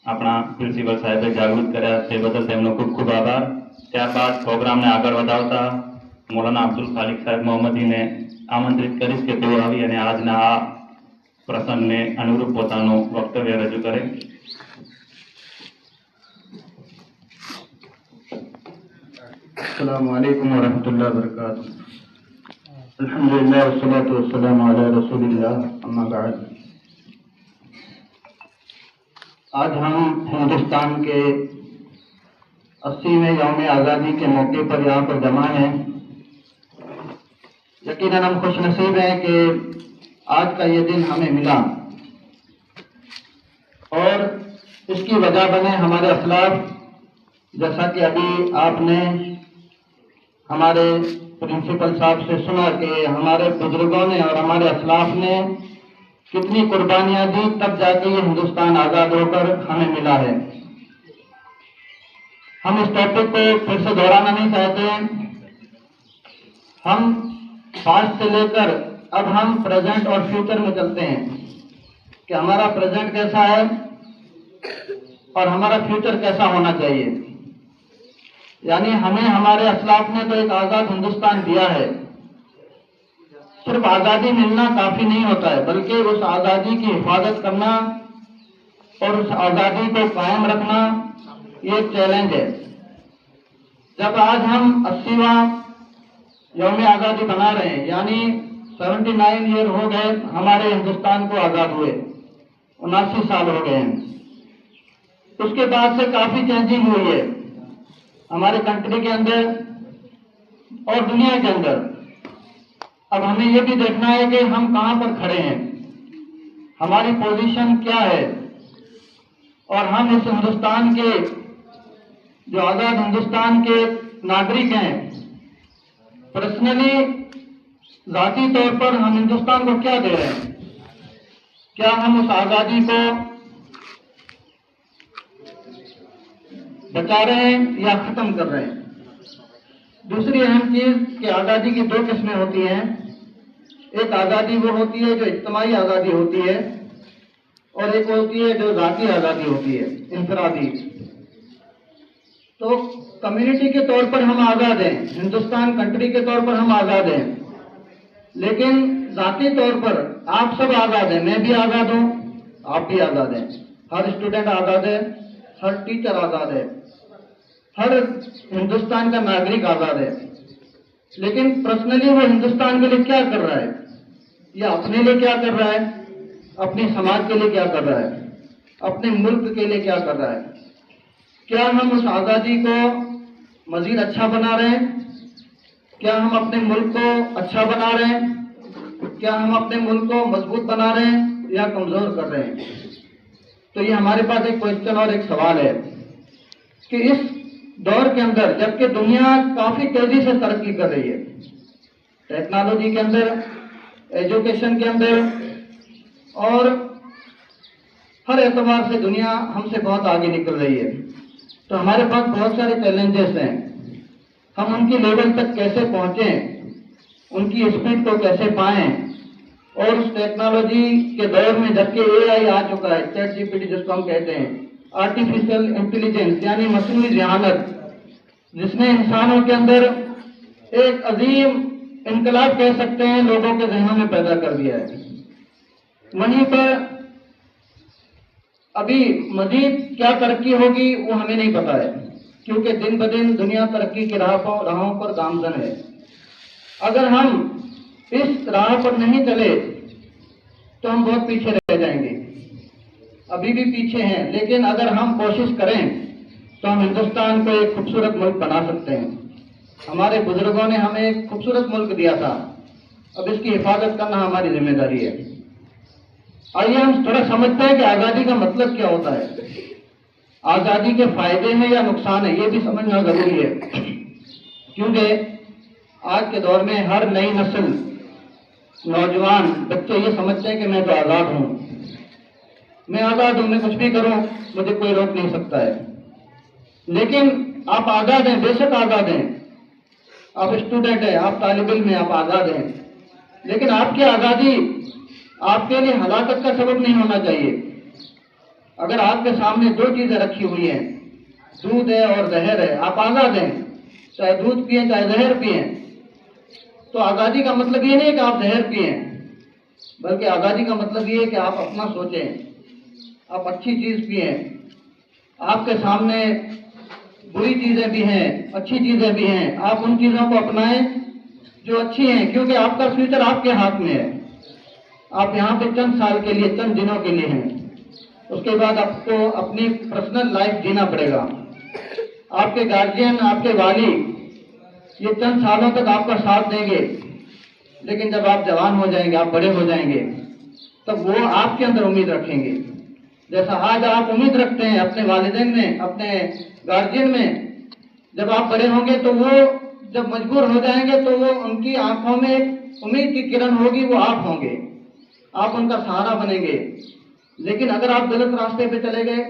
આપણા પ્રિન્સિપલ સાહેબે જાગૃત કર્યા તે બદલ તેમનો ખૂબ ખૂબ આભાર. ત્યારબાદ પ્રોગ્રામને આગળ વધાવતા મૌલાના અબ્દુલ ખાલિક સાહેબ મોહમ્મદીને આમંત્રિત કરીશ કે તેઓ આવી અને આજના આ પ્રસંગને અનુરૂપ પોતાનું વક્તવ્ય રજૂ કરે. अस्सलामु अलैकुम वरहमतुल्लाहि वबरकातुह. अल्हम्दुलिल्लाह वस्सलातु वस्सलामु अला रसूलिल्लाह अम्मा बाद. आज हम हिंदुस्तान के 80वें यौम आज़ादी के मौके पर यहाँ पर जमा हैं. यकीनन हम खुश नसीब हैं कि आज का ये दिन हमें मिला और इसकी वजह बने हमारे असलाफ. जैसा कि अभी आपने हमारे प्रिंसिपल साहब से सुना कि हमारे बुजुर्गों ने और हमारे असलाफ ने कितनी कुर्बानियां दी, तब जाके ये हिंदुस्तान आज़ाद होकर हमें मिला है. हम इस टॉपिक को फिर से दोहराना नहीं चाहते. हम पास्ट से लेकर अब हम प्रेजेंट और फ्यूचर में चलते हैं कि हमारा प्रेजेंट कैसा है और हमारा फ्यूचर कैसा होना चाहिए. यानी हमें हमारे असलाफ ने तो एक आज़ाद हिंदुस्तान दिया है. सिर्फ आज़ादी मिलना काफ़ी नहीं होता है, बल्कि उस आज़ादी की हिफाजत करना और उस आज़ादी को कायम रखना ये एक चैलेंज है. जब आज हम 80वां यौम आज़ादी मना रहे हैं, यानी 79 ईयर हो गए हमारे हिंदुस्तान को आज़ाद हुए, 79 साल हो गए हैं. उसके बाद से काफ़ी चेंजिंग हुई है हमारे कंट्री के अंदर और दुनिया के अंदर. अब हमें ये भी देखना है कि हम कहाँ पर खड़े हैं, हमारी पोजीशन क्या है और हम इस हिंदुस्तान के जो आज़ाद हिंदुस्तान के नागरिक हैं, पर्सनली ذاتی طور पर हम हिंदुस्तान को क्या दे रहे हैं. क्या हम उस आज़ादी को बचा रहे हैं या ख़त्म कर रहे हैं. दूसरी अहम चीज़ कि आज़ादी की 2 किस्में होती हैं. एक आज़ादी वो होती है जो इज्तिमाई आज़ादी होती है और एक होती है जो ज़ाती आज़ादी होती है, इनफरादी. तो कम्युनिटी के तौर पर हम आज़ाद हैं, हिंदुस्तान कंट्री के तौर पर हम आज़ाद हैं, लेकिन ज़ाती तौर पर आप सब आज़ाद हैं. मैं भी आज़ाद हूँ, आप भी आज़ाद हैं, हर स्टूडेंट आज़ाद है, हर टीचर आज़ाद है, हर हिंदुस्तान का नागरिक आज़ाद है. लेकिन पर्सनली वो हिंदुस्तान के लिए क्या कर रहा है, या अपने लिए क्या कर रहा है, अपने समाज के लिए क्या कर रहा है, अपने मुल्क के लिए क्या कर रहा है. क्या हम उस आज़ादी को मज़ीद अच्छा बना रहे हैं, क्या हम अपने मुल्क को अच्छा बना रहे हैं, क्या हम अपने मुल्क को मजबूत बना रहे हैं या कमज़ोर कर रहे हैं. तो ये हमारे पास एक क्वेश्चन और एक सवाल है कि इस दौर के अंदर, जबकि दुनिया काफ़ी तेज़ी से तरक्की कर रही है, टेक्नोलॉजी के अंदर, एजुकेशन के अंदर, और हर एतबार से दुनिया हमसे बहुत आगे निकल रही है, तो हमारे पास बहुत सारे चैलेंजेस हैं. हम उनकी लेवल तक कैसे पहुँचें, उनकी स्पीड को कैसे पाएं, और उस टेक्नोलॉजी के दौर में जबकि AI आ चुका है, चैट GPT जिसको हम कहते हैं, आर्टिफिशियल इंटेलिजेंस यानी मसनूई ज़हानत, जिसने इंसानों के अंदर एक अजीम इनकलाब कह सकते हैं लोगों के जहनों में पैदा कर दिया है. वहीं पर अभी मजीद क्या तरक्की होगी वो हमें नहीं पता है, क्योंकि दिन ब दिन दुनिया तरक्की की राहों पर गामजन है. अगर हम इस राह पर नहीं चले तो हम बहुत पीछे रह जाएंगे. अभी भी पीछे हैं, लेकिन अगर हम कोशिश करें तो हम हिंदुस्तान को एक खूबसूरत मुल्क बना सकते हैं. हमारे बुजुर्गों ने हमें एक खूबसूरत मुल्क दिया था, अब इसकी हिफाजत करना हमारी जिम्मेदारी है. आइए हम थोड़ा समझते हैं कि आज़ादी का मतलब क्या होता है, आज़ादी के फायदे हैं या नुकसान है, ये भी समझना ज़रूरी है. क्योंकि आज के दौर में हर नई नस्ल, नौजवान बच्चे ये समझते हैं कि मैं तो आज़ाद हूँ, मैं आज़ाद हूँ, मैं कुछ भी करूँ, मुझे कोई रोक नहीं सकता है. लेकिन आप आज़ाद हैं, बेशक आज़ाद हैं, आप स्टूडेंट हैं, आप तालिब इल्म हैं, आप आज़ाद हैं, लेकिन आपकी आज़ादी आपके लिए हलाकत का सबब नहीं होना चाहिए. अगर आपके सामने दो चीजें रखी हुई हैं, दूध है और जहर है, आप आजाद हैं, चाहे दूध पिए चाहे जहर पिए, तो आजादी का मतलब ये नहीं कि आप जहर पिए, बल्कि आजादी का मतलब ये है कि आप अपना सोचें, आप अच्छी चीज पिए। आपके सामने बुरी चीजें भी हैं, अच्छी चीजें भी हैं, आप उन चीजों को अपनाएं जो अच्छी हैं, क्योंकि आपका फ्यूचर आपके हाथ में है। आप यहाँ पे चंद साल के लिए, चंद दिनों के लिए हैं, उसके बाद आपको अपनी पर्सनल लाइफ जीना पड़ेगा। आपके गार्जियन, आपके वाली ये चंद सालों तक आपका साथ देंगे, लेकिन जब आप जवान हो जाएंगे, आप बड़े हो जाएंगे, तब वो आपके अंदर उम्मीद रखेंगे। जैसा आज आप उम्मीद रखते हैं अपने वालिदैन में, अपने गार्जियन में, जब आप बड़े होंगे तो वो जब मजबूर हो जाएंगे तो वो उनकी आंखों में उम्मीद की किरण होगी, वो आप होंगे, आप उनका सहारा बनेंगे। लेकिन अगर आप गलत रास्ते पे चले गए,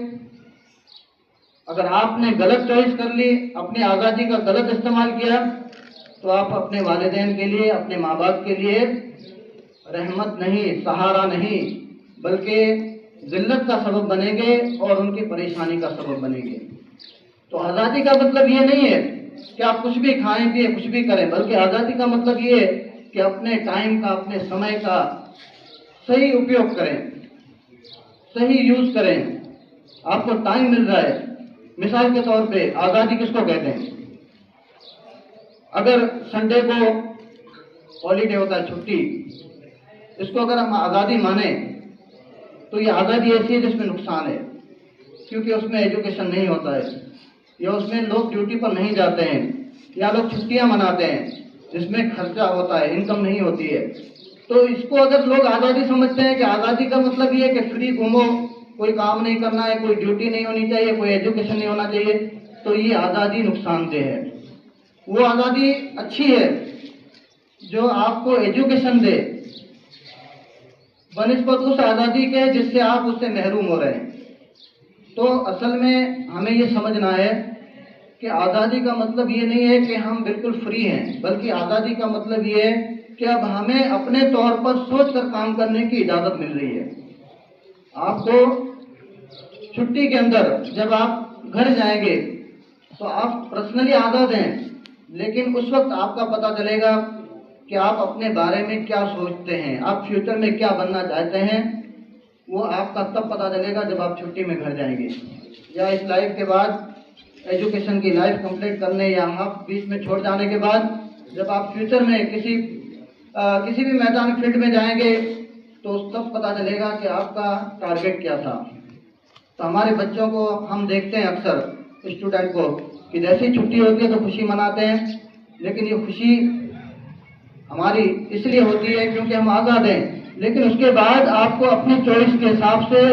अगर आपने गलत चॉइस कर ली, अपनी आज़ादी का गलत इस्तेमाल किया, तो आप अपने वालिदैन के लिए, अपने माँ बाप के लिए रहमत नहीं, सहारा नहीं, बल्कि जिल्लत का सबब बनेंगे और उनकी परेशानी का सबब बनेंगे। तो आज़ादी का मतलब ये नहीं है कि आप कुछ भी खाएं पिए, कुछ भी करें, बल्कि आज़ादी का मतलब ये है कि अपने टाइम का, अपने समय का सही उपयोग करें, सही यूज करें। आपको टाइम मिल रहा है, मिसाल के तौर पे आज़ादी किसको कहते हैं? अगर संडे को हॉलीडे होता है, छुट्टी, इसको अगर हम आज़ादी माने तो ये आज़ादी ऐसी है जिसमें नुकसान है, क्योंकि उसमें एजुकेशन नहीं होता है, या उसमें लोग ड्यूटी पर नहीं जाते हैं, या लोग छुट्टियां मनाते हैं जिसमें खर्चा होता है, इनकम नहीं होती है। तो इसको अगर लोग आज़ादी समझते हैं कि आज़ादी का मतलब ये है कि फ्री घूमो, कोई काम नहीं करना है, कोई ड्यूटी नहीं होनी चाहिए, कोई एजुकेशन नहीं होना चाहिए, तो ये आज़ादी नुकसानदेह है। वो आज़ादी अच्छी है जो आपको एजुकेशन दे, बनिस्बत उस आज़ादी के जिससे आप उससे महरूम हो रहे हैं। तो असल में हमें ये समझना है कि आज़ादी का मतलब ये नहीं है कि हम बिल्कुल फ्री हैं, बल्कि आज़ादी का मतलब ये है कि अब हमें अपने तौर पर सोच कर काम करने की इजाज़त मिल रही है। आपको छुट्टी के अंदर जब आप घर जाएंगे तो आप पर्सनली आज़ाद हैं, लेकिन उस वक्त आपका पता चलेगा कि आप अपने बारे में क्या सोचते हैं, आप फ्यूचर में क्या बनना चाहते हैं। वो आपका तब पता चलेगा जब आप छुट्टी में घर जाएंगे, या इस लाइफ के बाद, एजुकेशन की लाइफ कंप्लीट करने या हाफ बीच में छोड़ जाने के बाद, जब आप फ्यूचर में किसी भी मैदान फील्ड में जाएंगे तो तब पता चलेगा कि आपका टारगेट क्या था। तो हमारे बच्चों को हम देखते हैं अक्सर, स्टूडेंट को, कि जैसे ही छुट्टी होती है तो खुशी मनाते हैं, लेकिन ये खुशी हमारी इसलिए होती है क्योंकि हम आज़ाद हैं, लेकिन उसके बाद आपको अपनी चॉइस के हिसाब से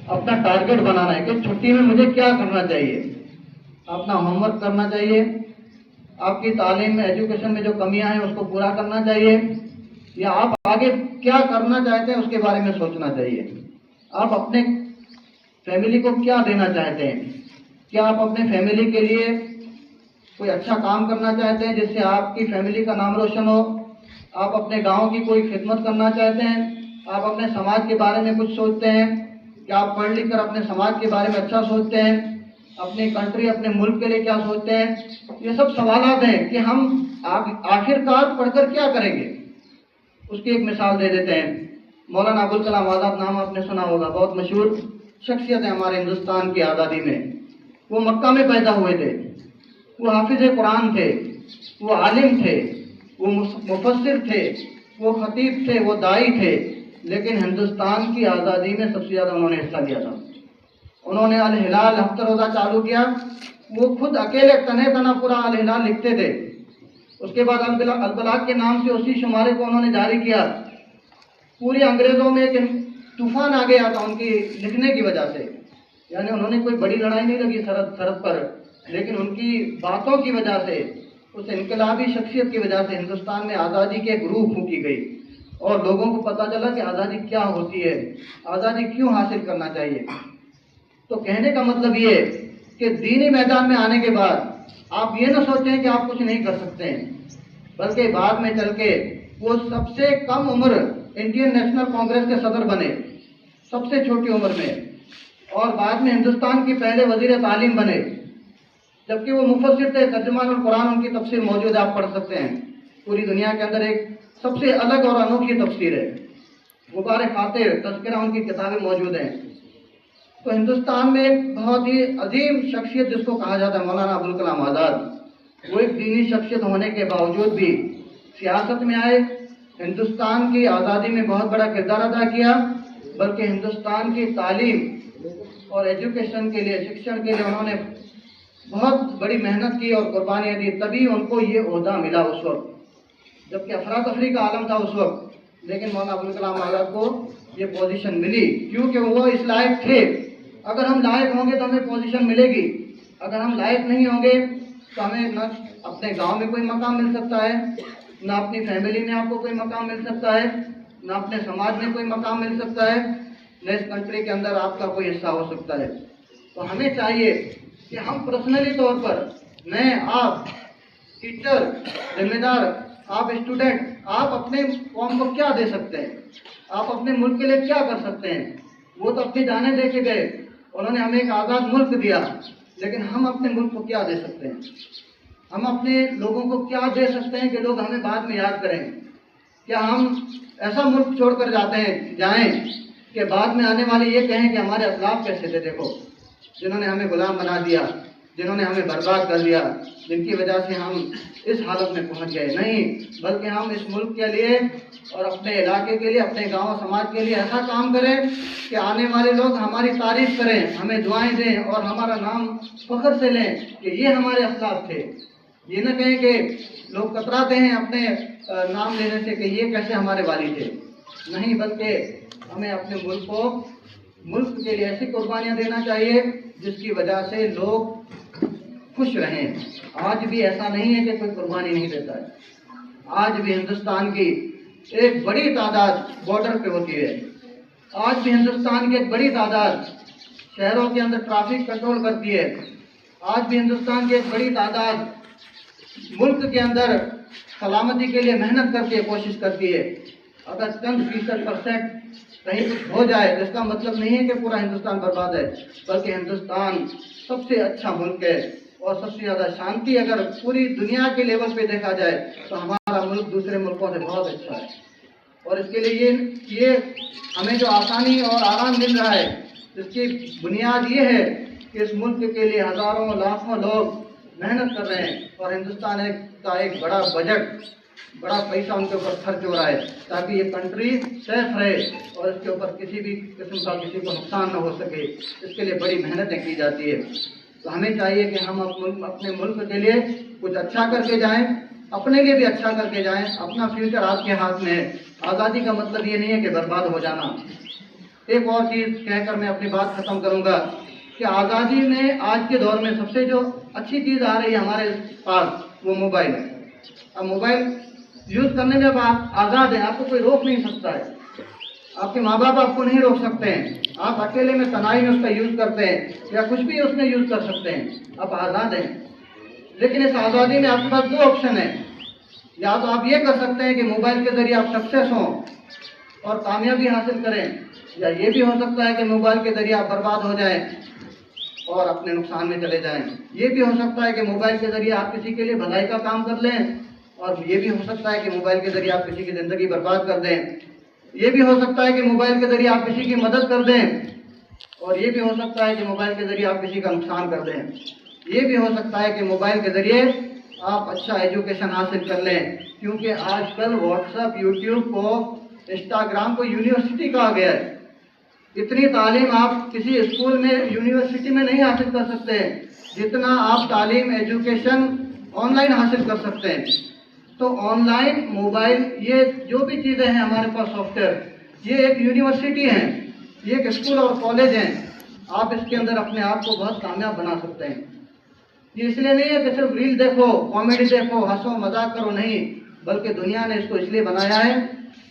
अपना टारगेट बनाना है कि छुट्टी में मुझे क्या करना चाहिए। अपना होमवर्क करना चाहिए, आपकी तालीम में, एजुकेशन में जो कमियां हैं उसको पूरा करना चाहिए, या आप आगे क्या करना चाहते हैं उसके बारे में सोचना चाहिए। आप अपने फैमिली को क्या देना चाहते हैं? क्या आप अपने फैमिली के लिए कोई अच्छा काम करना चाहते हैं जिससे आपकी फैमिली का नाम रोशन हो? आप अपने गांव की कोई खिदमत करना चाहते हैं? आप अपने समाज के बारे में कुछ सोचते हैं? क्या आप पढ़ लिख कर अपने समाज के बारे में अच्छा सोचते हैं? अपनी कंट्री, अपने मुल्क के लिए क्या सोचते हैं? ये सब सवालात हैं कि हम आखिरकार पढ़कर क्या करेंगे। उसकी एक मिसाल दे देते हैं। मौलाना अबुल कलाम आज़ाद, नाम आपने सुना होगा, बहुत मशहूर शख्सियत है हमारे हिंदुस्तान की आज़ादी में। वो मक्का में पैदा हुए थे, वो हाफिज कुरान थे, वो आलिम थे, वो मुफस्सिर थे, वो खतीब थे, वो दाई थे, लेकिन हिंदुस्तान की आज़ादी में सबसे ज़्यादा उन्होंने हिस्सा लिया था। उन्होंने अल हिलाल हफ्ता रोज़ा चालू किया, वो खुद अकेले तने तना पूरा अल हिलाल लिखते थे। उसके बाद अल बलाग के नाम से उसी शुमारे को उन्होंने जारी किया। पूरे अंग्रेज़ों में एक तूफान आ गया था उनकी लिखने की वजह से, यानी उन्होंने कोई बड़ी लड़ाई नहीं लगी सरहद पर, लेकिन उनकी बातों की वजह से, उस इनकलाबी शख्सियत की वजह से हिंदुस्तान में आज़ादी की एक रूह फूंकी गई और लोगों को पता चला कि आज़ादी क्या होती है, आज़ादी क्यों हासिल करना चाहिए। तो कहने का मतलब ये है कि दीनी मैदान में आने के बाद आप ये ना सोचें कि आप कुछ नहीं कर सकते हैं, बल्कि बाद में चल के वो सबसे कम उम्र इंडियन नेशनल कांग्रेस के सदर बने, सबसे छोटी उम्र में। اور بعد میں ہندوستان کی پہلے وزیر تعلیم بنے، جبکہ وہ مفسر تھے، ترجمان القرآن ان کی تفسیر موجود ہے، آپ پڑھ سکتے ہیں۔ پوری دنیا کے اندر ایک سب سے الگ اور انوکھی تفسیر ہے، غبار خاطر تذکرہ ان کی کتابیں موجود ہیں۔ تو ہندوستان میں ایک بہت ہی عظیم شخصیت جس کو کہا جاتا ہے مولانا ابوالکلام آزاد، وہ ایک دینی شخصیت ہونے کے باوجود بھی سیاست میں آئے، ہندوستان کی آزادی میں بہت بڑا کردار ادا کیا، بلکہ ہندوستان کی تعلیم اور ایجوکیشن کے لیے، شکشن کے لیے انہوں نے بہت بڑی محنت کی اور قربانیاں دی، تبھی ان کو یہ عہدہ ملا اس وقت، جبکہ افراتفری کا عالم تھا اس وقت، لیکن مولانا ابوالکلام آزاد کو یہ پوزیشن ملی کیونکہ وہ اس لائق تھے۔ اگر ہم لائق ہوں گے تو ہمیں پوزیشن ملے گی، اگر ہم لائق نہیں ہوں گے تو ہمیں نہ اپنے گاؤں میں کوئی مقام مل سکتا ہے، نہ اپنی فیملی میں آپ کو کوئی مقام مل سکتا ہے، نہ اپنے سماج میں کوئی مقام مل سکتا ہے، نہ اس کنٹری کے اندر آپ کا کوئی حصہ ہو سکتا ہے۔ تو ہمیں چاہیے کہ ہم پرسنلی طور پر، میں، آپ، ٹیچر، ذمہ دار، آپ اسٹوڈنٹ، آپ اپنے قوم کو کیا دے سکتے ہیں، آپ اپنے ملک کے لیے کیا کر سکتے ہیں؟ وہ تو اپنی جانیں دے کے گئے، انہوں نے ہمیں ایک آزاد ملک دیا، لیکن ہم اپنے ملک کو کیا دے سکتے ہیں؟ ہم اپنے لوگوں کو کیا دے سکتے ہیں کہ لوگ ہمیں بعد میں یاد کریں؟ کیا ہم ایسا ملک چھوڑ کر جائیں کہ بعد میں آنے والے یہ کہیں کہ ہمارے اسلاف کیسے تھے، دیکھو جنہوں نے ہمیں غلام بنا دیا، جنہوں نے ہمیں برباد کر دیا، جن کی وجہ سے ہم اس حالت میں پہنچ گئے؟ نہیں، بلکہ ہم اس ملک کے لیے اور اپنے علاقے کے لیے، اپنے گاؤں سماج کے لیے ایسا کام کریں کہ آنے والے لوگ ہماری تعریف کریں، ہمیں دعائیں دیں اور ہمارا نام فخر سے لیں کہ یہ ہمارے اسلاف تھے۔ یہ نہ کہیں کہ لوگ کتراتے ہیں اپنے نام لینے سے کہ یہ کیسے ہمارے والد تھے، نہیں، بلکہ ہمیں اپنے ملک کے لیے ایسی قربانیاں دینا چاہیے جس کی وجہ سے لوگ خوش رہیں۔ آج بھی ایسا نہیں ہے کہ کوئی قربانی نہیں دیتا ہے، آج بھی ہندوستان کی ایک بڑی تعداد بارڈر پہ ہوتی ہے، آج بھی ہندوستان کی ایک بڑی تعداد شہروں کے اندر ٹریفک کنٹرول کرتی ہے، آج بھی ہندوستان کی ایک بڑی تعداد ملک کے اندر سلامتی کے لیے محنت کرتی ہے، کوشش کرتی ہے۔ اگر چند %% کہیں کچھ ہو جائے تو اس کا مطلب نہیں ہے کہ پورا ہندوستان برباد ہے، بلکہ ہندوستان سب سے اچھا ملک ہے، اور سب سے زیادہ شانتی اگر پوری دنیا کے لیول پہ دیکھا جائے تو ہمارا ملک دوسرے ملکوں سے بہت اچھا ہے۔ اور اس کے لیے یہ ہمیں جو آسانی اور آرام مل رہا ہے، اس کی بنیاد یہ ہے کہ اس ملک کے لیے ہزاروں لاکھوں لوگ محنت کر رہے ہیں، اور ہندوستان کا ایک بڑا بجٹ، بڑا پیسہ ان کے اوپر خرچ ہو رہا ہے تاکہ یہ کنٹری سیف رہے اور اس کے اوپر کسی بھی قسم کا کسی کو نقصان نہ ہو سکے، اس کے لیے بڑی محنتیں کی جاتی ہے۔ تو ہمیں چاہیے کہ ہم اپنے ملک کے لیے کچھ اچھا کر کے جائیں، اپنے لیے بھی اچھا کر کے جائیں۔ اپنا فیوچر آپ کے ہاتھ میں ہے، آزادی کا مطلب یہ نہیں ہے کہ برباد ہو جانا۔ ایک اور چیز کہہ کر میں اپنی بات ختم کروں گا کہ آزادی میں آج کے دور میں سب سے جو اچھی چیز آ رہی ہے ہمارے پاس وہ موبائل ہے۔ اب موبائل یوز کرنے میں آپ آزاد ہیں، آپ کو کوئی روک نہیں سکتا ہے، آپ کے ماں باپ آپ کو نہیں روک سکتے ہیں، آپ اکیلے میں تنہائی میں اس کا یوز کرتے ہیں یا کچھ بھی اس میں یوز کر سکتے ہیں، آپ آزاد ہیں۔ لیکن اس آزادی میں آپ کے پاس 2 آپشن ہیں، یا تو آپ یہ کر سکتے ہیں کہ موبائل کے ذریعے آپ سکسیس ہوں اور کامیابی حاصل کریں، یا یہ بھی ہو سکتا ہے کہ موبائل کے ذریعے آپ برباد ہو جائیں اور اپنے نقصان میں چلے جائیں۔ یہ بھی ہو سکتا ہے کہ موبائل کے ذریعے آپ کسی کے لیے بھلائی کا کام کر لیں، اور یہ بھی ہو سکتا ہے کہ موبائل کے ذریعے آپ کسی کی زندگی برباد کر دیں۔ یہ بھی ہو سکتا ہے کہ موبائل کے ذریعے آپ کسی کی مدد کر دیں، اور یہ بھی ہو سکتا ہے کہ موبائل کے ذریعے آپ کسی کا نقصان کر دیں۔ یہ بھی ہو سکتا ہے کہ موبائل کے ذریعے آپ اچھا ایجوکیشن حاصل کر لیں، کیونکہ آج کل واٹس ایپ، یوٹیوب کو، انسٹاگرام کو یونیورسٹی کہا گیا ہے۔ اتنی تعلیم آپ کسی اسکول میں، یونیورسٹی میں نہیں حاصل کر سکتے جتنا آپ تعلیم، ایجوکیشن آن لائن حاصل کر سکتے ہیں۔ تو آن لائن، موبائل، یہ جو بھی چیزیں ہیں ہمارے پاس سافٹ ویئر، یہ ایک یونیورسٹی ہیں، یہ ایک اسکول اور کالج ہیں۔ آپ اس کے اندر اپنے آپ کو بہت کامیاب بنا سکتے ہیں۔ یہ اس لیے نہیں ہے کہ صرف ریل دیکھو، کامیڈی دیکھو، ہنسو مذاق کرو، نہیں، بلکہ دنیا نے اس کو اس لیے بنایا ہے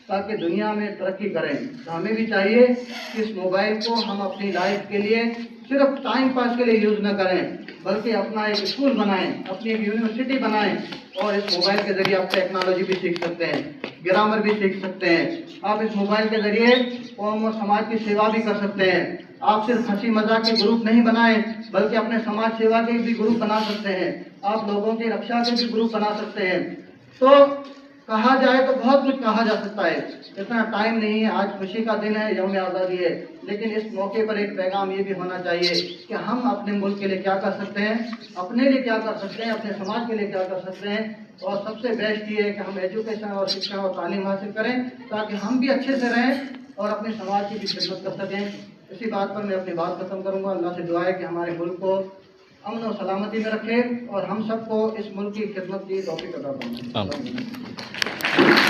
تاکہ دنیا میں ترقی کریں۔ تو ہمیں بھی چاہیے کہ اس موبائل کو ہم اپنی لائف کے لیے صرف ٹائم پاس کے لیے یوز نہ کریں، بلکہ اپنا ایک اسکول بنائیں، اپنی ایک یونیورسٹی بنائیں، اور اس موبائل کے ذریعے آپ ٹیکنالوجی بھی سیکھ سکتے ہیں، گرامر بھی سیکھ سکتے ہیں، آپ اس موبائل کے ذریعے قوم اور سماج کی سیوا بھی کر سکتے ہیں، आप सिर्फ हंसी मजाक के ग्रुप नहीं बनाए, बल्कि अपने समाज सेवा के भी ग्रुप बना सकते हैं, आप लोगों की रक्षा के भी ग्रुप बना सकते हैं। तो कहा जाए तो बहुत कुछ कहा जा सकता है, इतना टाइम नहीं है, आज खुशी का दिन है, यौम आज़ादी है, लेकिन इस मौके पर एक पैगाम ये भी होना चाहिए कि हम अपने मुल्क के लिए क्या कर सकते हैं, अपने लिए क्या कर सकते हैं, अपने समाज के लिए क्या कर सकते हैं। और सबसे बेस्ट ये है कि हम एजुकेशन और शिक्षा और तालीम हासिल करें, ताकि हम भी अच्छे से रहें और अपने समाज की भी खिदमत कर सकें। इसी बात पर मैं अपनी बात खत्म करूंगा। अल्लाह से दुआ है कि हमारे मुल्क को अमन और सलामती में रखे और हम सबको इस मुल्क की खिदमत की तौफीक अता फरमाए।